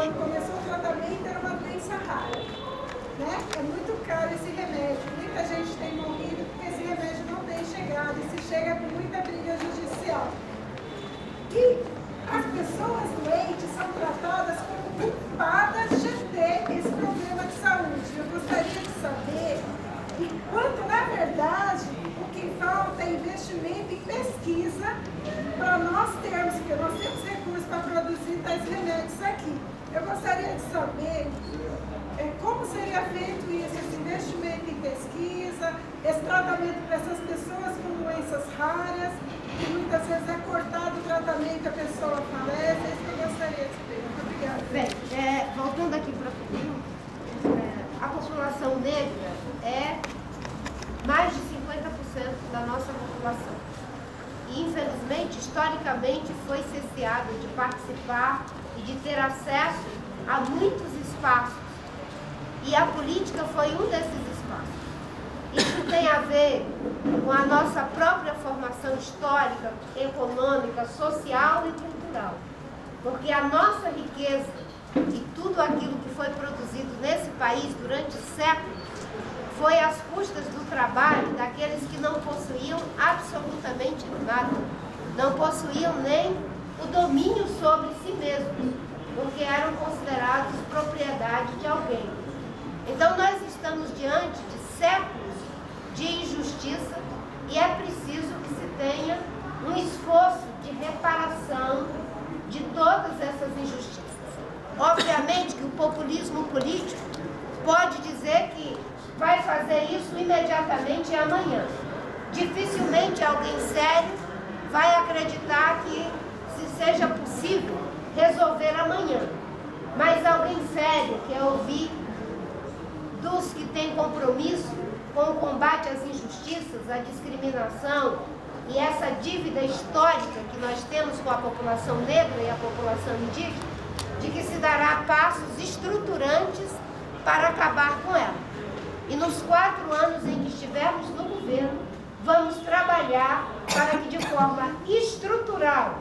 quando começou o tratamento, era uma doença rara. Né? É muito caro esse remédio. Muita gente tem morrido porque esse remédio não tem chegado e se chega com muita briga judicial. E as pessoas doentes são tratadas como culpadas de ter esse problema de saúde. Eu gostaria de saber enquanto, na verdade, o que falta é investimento em pesquisa para nós termos, porque nós temos recursos para produzir tais remédios aqui. Eu gostaria de saber como seria feito isso, esse investimento em pesquisa, esse tratamento para essas pessoas com doenças raras, que muitas vezes é cortado o tratamento, a pessoa falece. É isso que eu gostaria de saber. Muito obrigada. Bem, voltando aqui para a pergunta, a população negra é mais de 50% da nossa população. E, infelizmente, historicamente, foi cesseada de participar e de ter acesso a muitos espaços. E a política foi um desses espaços. Isso tem a ver com a nossa própria formação histórica, econômica, social e cultural. Porque a nossa riqueza e tudo aquilo que foi produzido nesse país durante séculos foi às custas do trabalho daqueles que não possuíam absolutamente nada. Não possuíam nem o domínio sobre si mesmos, porque eram considerados propriedade de alguém. Então nós estamos diante de séculos de injustiça e é preciso que se tenha um esforço de reparação de todas essas injustiças. Obviamente que o populismo político pode dizer que vai fazer isso imediatamente e amanhã. Dificilmente alguém sério vai acreditar que se seja possível resolver amanhã. Mas alguém sério quer ouvir dos que têm compromisso com o combate às injustiças, à discriminação e essa dívida histórica que nós temos com a população negra e a população indígena, de que se dará passos estruturantes para acabar com ela. E nos 4 anos em que estivermos no governo, vamos trabalhar para que de forma estrutural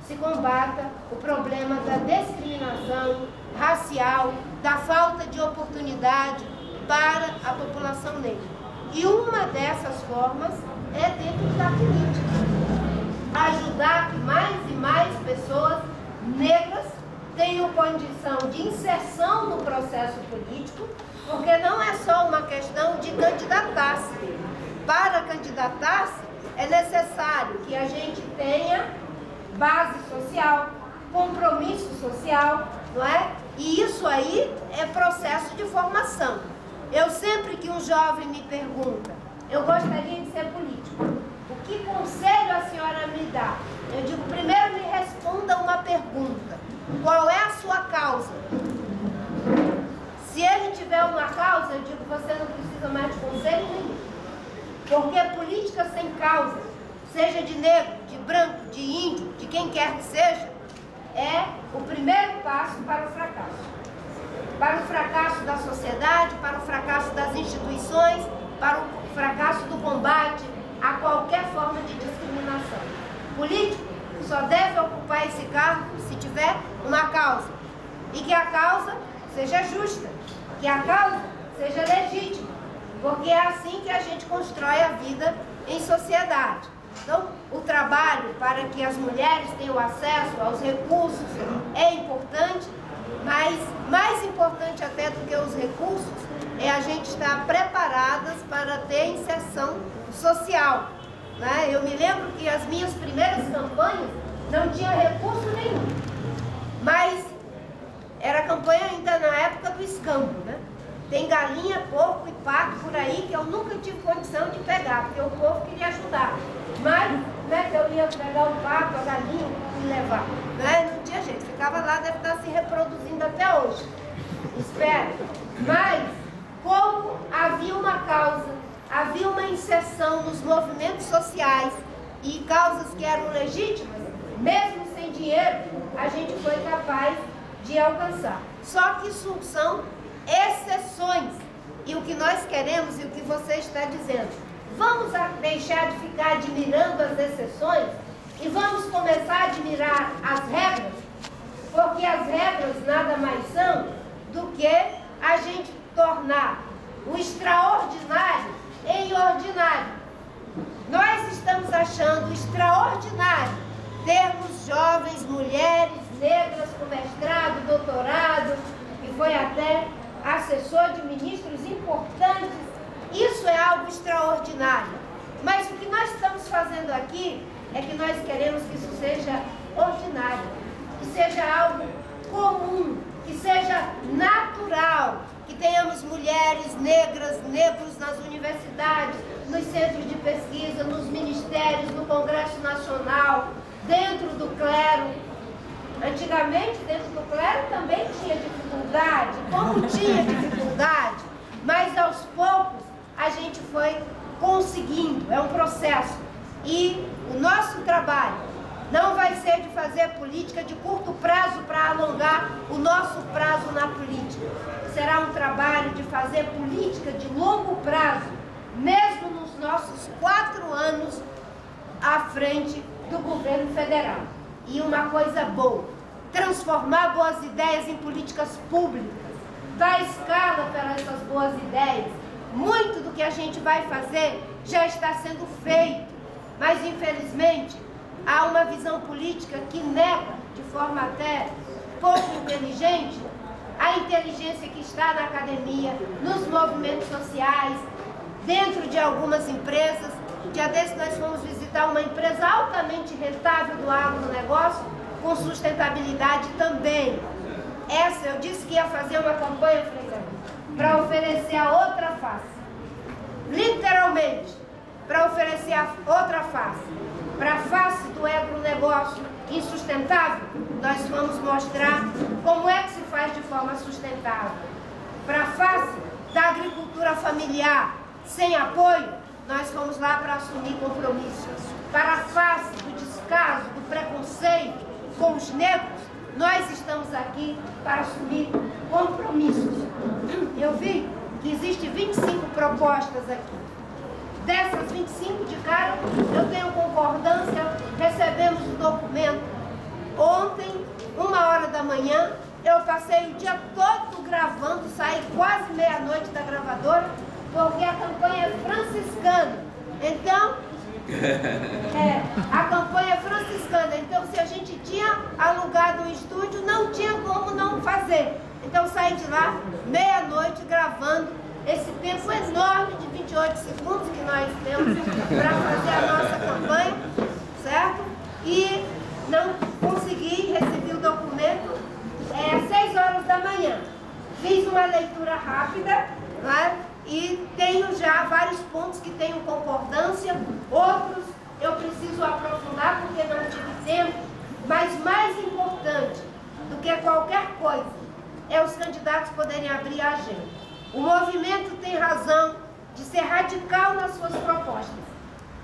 se combata o problema da discriminação racial, da falta de oportunidade para a população negra. E uma dessas formas é dentro da política. Ajudar que mais e mais pessoas negras tenham condição de inserção no processo político, porque não é só uma questão de candidatar-se. Para candidatar-se, é necessário que a gente tenha base social, compromisso social, não é? E isso aí é processo de formação. Eu sempre que um jovem me pergunta, eu gostaria de ser político, o que conselho a senhora me dá? Eu digo, primeiro me responda uma pergunta, qual é a sua causa? Se ele tiver uma causa, eu digo, você não precisa mais de conselho nenhum. Porque política sem causa, seja de negro, de branco, de índio, de quem quer que seja, é o primeiro passo para o fracasso. Para o fracasso da sociedade, para o fracasso das instituições, para o fracasso do combate a qualquer forma de discriminação. Político só deve ocupar esse cargo se tiver uma causa. E que a causa seja justa, que a causa seja legítima, porque é assim que a gente constrói a vida em sociedade. Então, o trabalho para que as mulheres tenham acesso aos recursos é importante, mas mais importante até do que os recursos é a gente estar preparadas para ter inserção social, né? Eu me lembro que as minhas primeiras campanhas não tinha recurso nenhum, mas era campanha ainda na época do escambo, né? Tem galinha, porco e pato por aí que eu nunca tive condição de pegar, porque o povo queria ajudar. Mas, né, que eu ia pegar o pato, a galinha e levar. Né? Não tinha jeito, ficava lá, deve estar se reproduzindo até hoje. Espero. Mas, como havia uma causa, havia uma inserção nos movimentos sociais e causas que eram legítimas, mesmo sem dinheiro, a gente foi capaz de alcançar. Só que isso são exceções. E o que nós queremos e o que você está dizendo, vamos deixar de ficar admirando as exceções e vamos começar a admirar as regras, porque as regras nada mais são do que a gente tornar o extraordinário em ordinário. Nós estamos achando extraordinário termos jovens, mulheres, negras com mestrado, doutorado, que foi até assessor de ministros importantes. Isso é algo extraordinário. Mas o que nós estamos fazendo aqui é que nós queremos que isso seja ordinário, que seja algo comum, que seja natural, que tenhamos mulheres, negras, negros nas universidades, nos centros de pesquisa, nos ministérios, no Congresso Nacional, dentro do clero. Antigamente, dentro do clero também tinha dificuldade, como tinha dificuldade, mas aos poucos a gente foi conseguindo, é um processo. E o nosso trabalho não vai ser de fazer política de curto prazo para alongar o nosso prazo na política. Será um trabalho de fazer política de longo prazo, mesmo nos nossos 4 anos à frente do governo federal. E uma coisa boa, transformar boas ideias em políticas públicas, dar escala para essas boas ideias. Muito do que a gente vai fazer já está sendo feito, mas infelizmente há uma visão política que nega, de forma até pouco inteligente, a inteligência que está na academia, nos movimentos sociais, dentro de algumas empresas. Dia desse nós fomos visitar uma empresa altamente rentável do agronegócio, com sustentabilidade também. Essa eu disse que ia fazer uma campanha, para oferecer a outra face. Literalmente, para oferecer a outra face. Para a face do agronegócio insustentável, nós vamos mostrar como é que se faz de forma sustentável. Para a face da agricultura familiar sem apoio, nós fomos lá para assumir compromissos. Para a face do descaso, do preconceito com os negros, nós estamos aqui para assumir compromissos. Eu vi que existem 25 propostas aqui. Dessas 25 de cara, eu tenho concordância, recebemos o documento. Ontem, 1h da manhã, eu passei o dia todo gravando, saí quase meia-noite da gravadora, porque a campanha é franciscana. Então, a campanha é franciscana. Então, se a gente tinha alugado um estúdio, não tinha como não fazer. Então, saí de lá, meia-noite, gravando esse tempo enorme de 28 segundos que nós temos para fazer a nossa campanha, certo? E não consegui, recebi o documento às 6h da manhã. Fiz uma leitura rápida, né? E tenho já vários pontos que tenho concordância, outros eu preciso aprofundar porque não tive tempo, mas mais importante do que qualquer coisa é os candidatos poderem abrir a agenda. O movimento tem razão de ser radical nas suas propostas,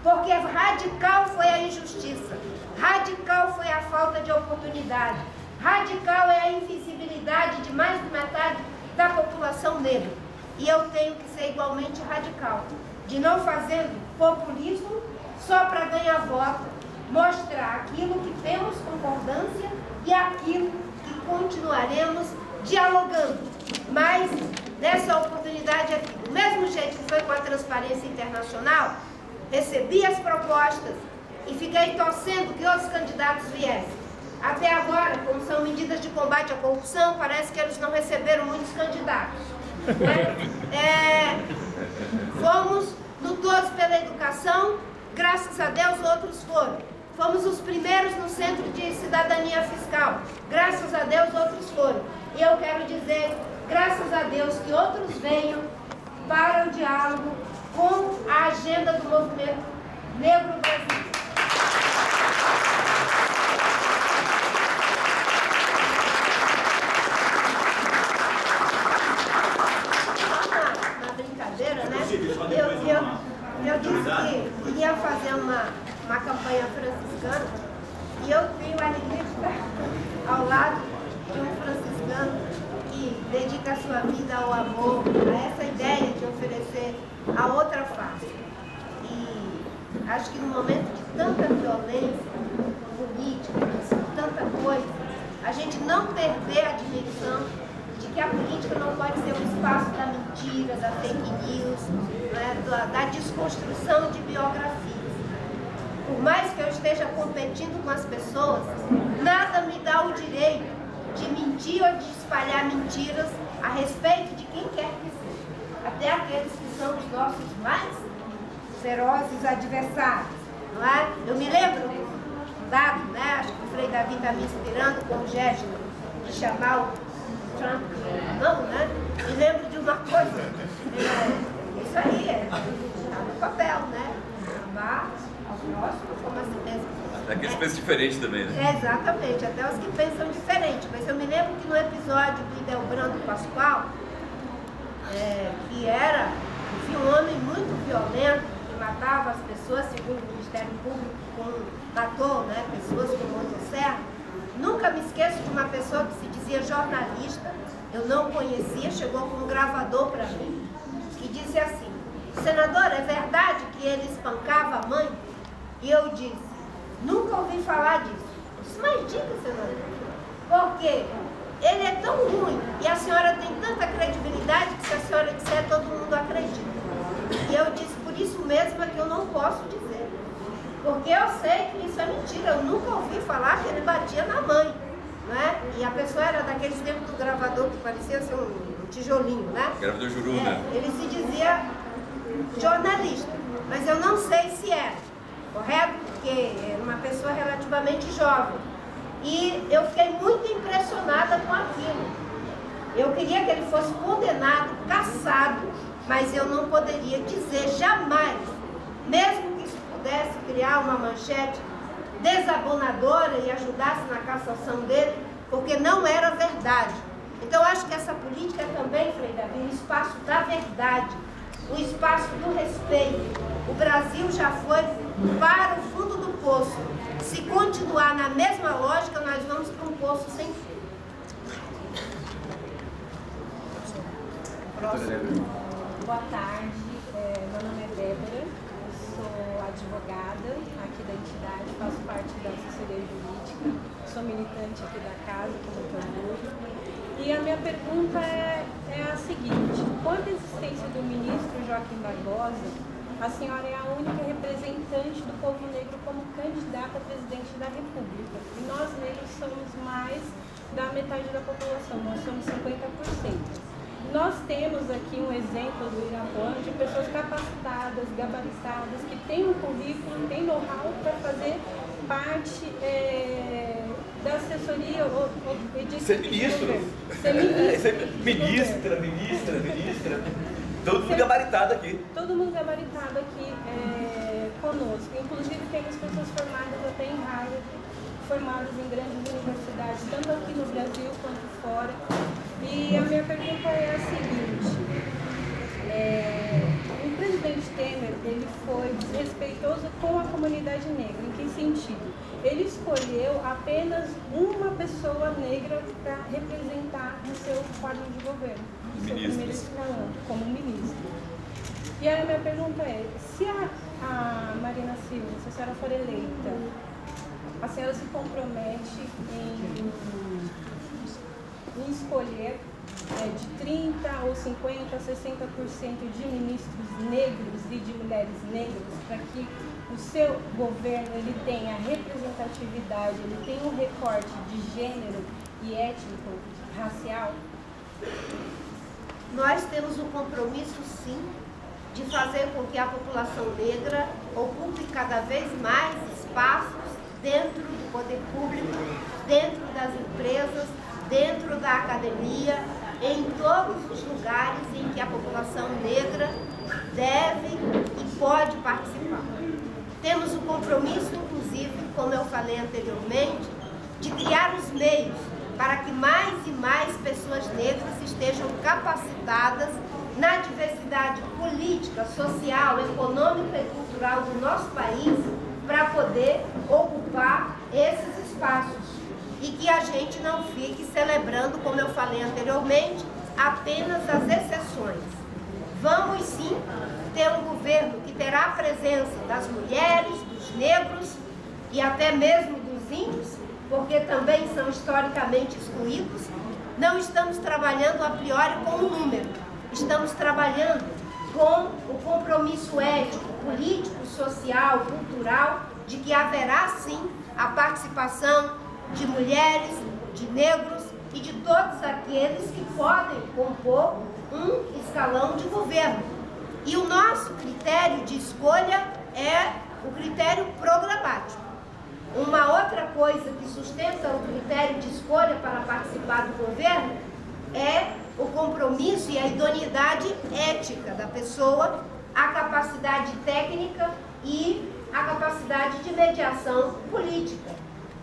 porque radical foi a injustiça, radical foi a falta de oportunidade, radical é a invisibilidade de mais de metade da população negra. E eu tenho que ser igualmente radical, de não fazer populismo só para ganhar voto, mostrar aquilo que temos concordância e aquilo que continuaremos dialogando. Mas nessa oportunidade aqui, do mesmo jeito que foi com a Transparência Internacional, recebi as propostas e fiquei torcendo que outros candidatos viessem. Até agora, como são medidas de combate à corrupção, parece que eles não receberam muitos candidatos. Fomos no Todos pela Educação, graças a Deus outros foram. Fomos os primeiros no Centro de Cidadania Fiscal, graças a Deus outros foram. E eu quero dizer, graças a Deus, que outros venham para o diálogo com a agenda do movimento negro brasileiro. Eu disse que iria fazer uma campanha franciscana e eu tenho a alegria de estar ao lado de um franciscano que dedica a sua vida ao amor, a essa ideia de oferecer a outra face. E acho que no momento de tanta violência política, de tanta coisa, a a gente não perder a dimensão de que a política não pode ser um espaço da mentira, da fake news, né, da desconstrução de biografias. Por mais que eu esteja competindo com as pessoas, nada me dá o direito de mentir ou de espalhar mentiras a respeito de quem quer que seja, até aqueles que são os nossos mais ferozes adversários, não é? Eu me lembro de um dado, né? Acho que o Frei Davi está me inspirando com o gesto de chamar o Trump, não, né? Me lembro de uma coisa, isso aí, está no papel, né? Amar ao próximo como a si mesmo. Até que pensa diferente também, né? Exatamente, até os que pensam diferente. Mas eu me lembro que no episódio do Ildebrando Pascoal, que era, enfim, um homem muito violento, que matava as pessoas, segundo o Ministério Público, matou, né, pessoas com motosserra. Nunca me esqueço de uma pessoa que se dizia jornalista, eu não conhecia, chegou com um gravador para mim, e disse assim: senador, é verdade que ele espancava a mãe? E eu disse: nunca ouvi falar disso. Eu disse: mas diga, senador, porque ele é tão ruim e a senhora tem tanta credibilidade que se a senhora disser, todo mundo acredita. E eu disse: por isso mesmo é que eu não posso dizer, porque eu sei que isso é mentira. Eu nunca ouvi falar que ele batia na mãe, né? E a pessoa era daqueles tempos do gravador que parecia ser um tijolinho, né? Gravador juru, né? Ele se dizia jornalista, mas eu não sei se era, correto? Porque era uma pessoa relativamente jovem. E eu fiquei muito impressionada com aquilo. Eu queria que ele fosse condenado, cassado, mas eu não poderia dizer jamais, mesmo que isso pudesse criar uma manchete desabonadora e ajudasse na cassação dele, porque não era verdade. Então eu acho que essa política também, Frei Davi, o espaço da verdade, o espaço do respeito. O Brasil já foi para o fundo do poço. Se continuar na mesma lógica, nós vamos para um poço sem fim. Próximo. Boa tarde, meu nome é Débora, eu sou advogada aqui da entidade, faço parte da assessoria jurídica, sou militante aqui da casa, com muito orgulho. E a minha pergunta é a seguinte: quando a existência do ministro Joaquim Barbosa, a senhora é a única representante do povo negro como candidata a presidente da República. E nós negros somos mais da metade da população, nós somos 50%. Nós temos aqui um exemplo do Irapuã de pessoas capacitadas, gabaritadas, que têm um currículo, têm know-how para fazer parte da assessoria ou ser ministro. Ser ministro. Ministra. Todo mundo gabaritado aqui. Todo mundo gabaritado aqui conosco. Inclusive temos pessoas formadas até em Harvard, formadas em grandes universidades, tanto aqui no Brasil quanto fora. E a minha pergunta é a seguinte: o presidente Temer, ele foi desrespeitoso com a comunidade negra. Em que sentido? Ele escolheu apenas uma pessoa negra para representar no seu quadro de governo, no seu primeiro escalão, como ministro. E aí a minha pergunta é: se a Marina Silva, se a senhora for eleita, a senhora se compromete em escolher de 30 ou 50 a 60% de ministros negros e de mulheres negras, para que o seu governo ele tenha representatividade, ele tenha um recorte de gênero e étnico, racial? Nós temos um compromisso, sim, de fazer com que a população negra ocupe cada vez mais espaços dentro do poder público, dentro das empresas, dentro da academia, em todos os lugares em que a população negra deve e pode participar. Temos o compromisso, inclusive, como eu falei anteriormente, de criar os meios para que mais e mais pessoas negras estejam capacitadas na diversidade política, social, econômica e cultural do nosso país para poder ocupar esses espaços. E que a gente não fique celebrando, como eu falei anteriormente, apenas as exceções. Vamos sim ter um governo que terá a presença das mulheres, dos negros e até mesmo dos índios, porque também são historicamente excluídos. Não estamos trabalhando a priori com o número, estamos trabalhando com o compromisso ético, político, social, cultural, de que haverá sim a participação de mulheres, de negros e de todos aqueles que podem compor um escalão de governo. E o nosso critério de escolha é o critério programático. Uma outra coisa que sustenta o critério de escolha para participar do governo é o compromisso e a idoneidade ética da pessoa, a capacidade técnica e a capacidade de mediação política.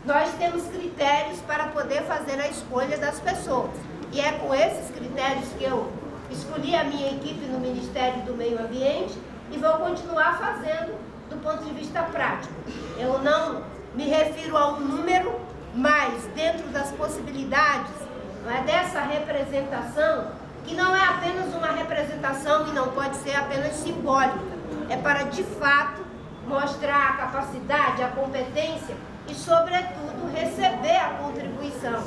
Nós temos critérios para poder fazer a escolha das pessoas. E é com esses critérios que eu escolhi a minha equipe no Ministério do Meio Ambiente e vou continuar fazendo do ponto de vista prático. Eu não me refiro a um número, mas dentro das possibilidades, não é, dessa representação, que não é apenas uma representação e não pode ser apenas simbólica, é para de fato mostrar a capacidade, a competência e, sobretudo, receber a contribuição.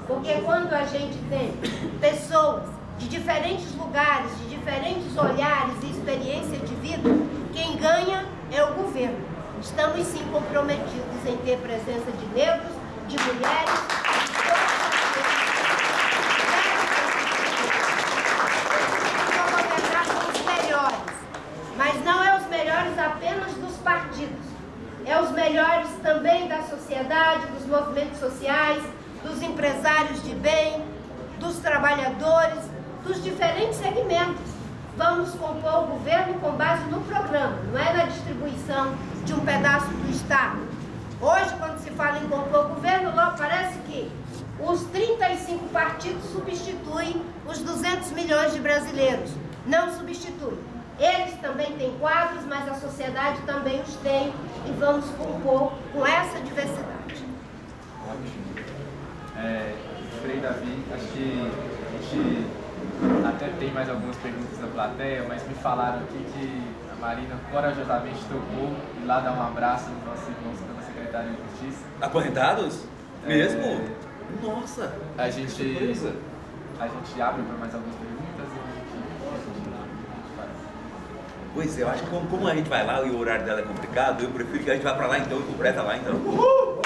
Porque quando a gente tem pessoas de diferentes lugares, de diferentes olhares e experiência de vida, quem ganha é o governo. Estamos sim comprometidos em ter presença de negros, de mulheres, para governar com os melhores. Mas não é os melhores apenas dos partidos. É os melhores também da sociedade, dos movimentos sociais, dos empresários de bem, dos trabalhadores, dos diferentes segmentos. Vamos compor o governo com base no programa, não é na distribuição de um pedaço do Estado. Hoje, quando se fala em compor o governo, logo parece que os 35 partidos substituem os 200 milhões de brasileiros. Não substituem. Eles também têm quadros, mas a sociedade também os tem, e vamos compor com essa diversidade. Ótimo. Frei Davi, acho que a gente até tem mais algumas perguntas da plateia, mas me falaram aqui que a Marina corajosamente tocou ir lá dar um abraço nos nossos irmãos pela Secretaria de Justiça. Acorrentados? Mesmo? Nossa! A gente abre para mais algumas perguntas e a gente faz. Pois é, eu acho que como a gente vai lá e o horário dela é complicado, eu prefiro que a gente vá pra lá então e completa lá então. Uhul!